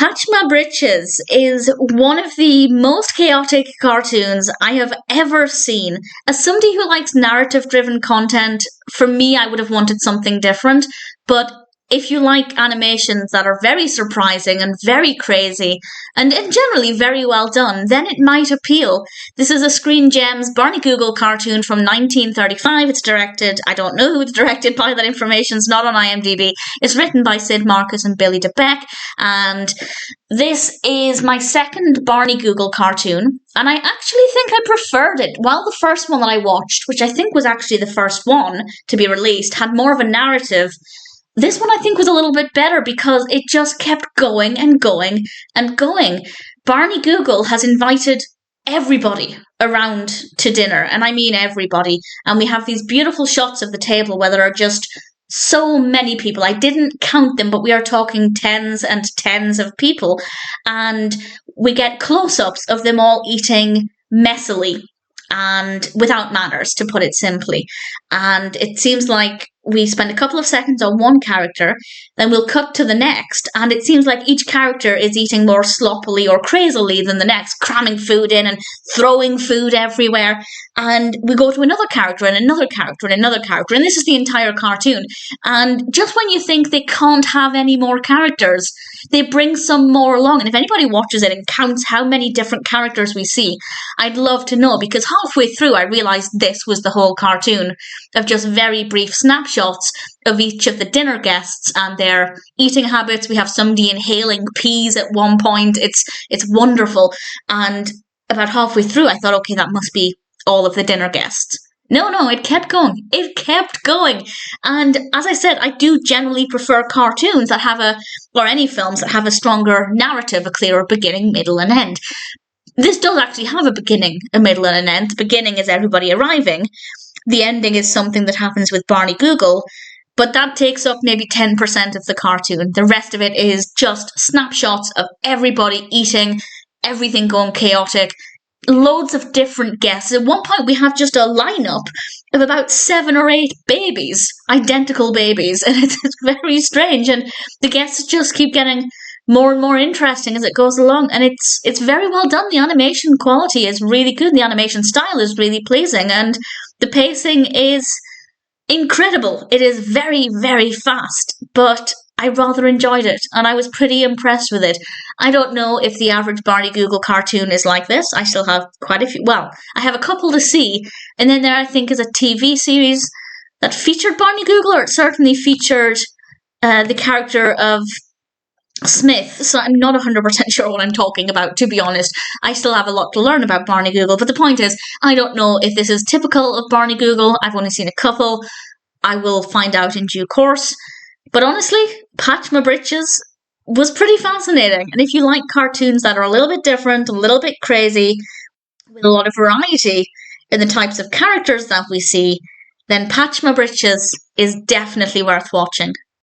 Mah Britches is one of the most chaotic cartoons I have ever seen. As somebody who likes narrative-driven content, for me, I would have wanted something different. But if you like animations that are very surprising and very crazy, and generally very well done, then it might appeal. This is a Screen Gems Barney Google cartoon from 1935. It's directed, I don't know who it's directed by, that information's not on IMDb. It's written by Sid Marcus and Billy DeBeck, and this is my second Barney Google cartoon, and I actually think I preferred it. While the first one that I watched, which I think was actually the first one to be released, had more of a narrative, this one I think was a little bit better because it just kept going and going and going. Barney Google has invited everybody around to dinner, and I mean everybody, and we have these beautiful shots of the table where there are just so many people. I didn't count them, but we are talking tens and tens of people, and we get close-ups of them all eating messily and without manners, to put it simply. And it seems like we spend a couple of seconds on one character, then we'll cut to the next, and it seems like each character is eating more sloppily or crazily than the next, cramming food in and throwing food everywhere. And we go to another character and another character and another character, and this is the entire cartoon. And just when you think they can't have any more characters, they bring some more along. And if anybody watches it and counts how many different characters we see, I'd love to know, because halfway through I realised this was the whole cartoon of just very brief snapshots of each of the dinner guests and their eating habits. We have somebody inhaling peas at one point. It's wonderful. And about halfway through I thought, okay, that must be all of the dinner guests. No, it kept going. It kept going. And as I said, I do generally prefer cartoons that have or any films that have a stronger narrative, a clearer beginning, middle, and end. This does actually have a beginning, a middle, and an end. The beginning is everybody arriving. The ending is something that happens with Barney Google, but that takes up maybe 10% of the cartoon. The rest of it is just snapshots of everybody eating, everything going chaotic, loads of different guests. At one point we have just a lineup of about 7 or 8 babies, identical babies, and it's very strange, and the guests just keep getting more and more interesting as it goes along, and it's very well done. The animation quality is really good, the animation style is really pleasing, and the pacing is incredible. It is very, very fast, but I rather enjoyed it, and I was pretty impressed with it. I don't know if the average Barney Google cartoon is like this. I still have quite a few. Well, I have a couple to see, and then there I think is a TV series that featured Barney Google, or it certainly featured the character of Smith, so I'm not 100% sure what I'm talking about, to be honest. I still have a lot to learn about Barney Google, but the point is, I don't know if this is typical of Barney Google. I've only seen a couple. I will find out in due course. But honestly, Mah Britches was pretty fascinating, and if you like cartoons that are a little bit different, a little bit crazy, with a lot of variety in the types of characters that we see, then Mah Britches is definitely worth watching.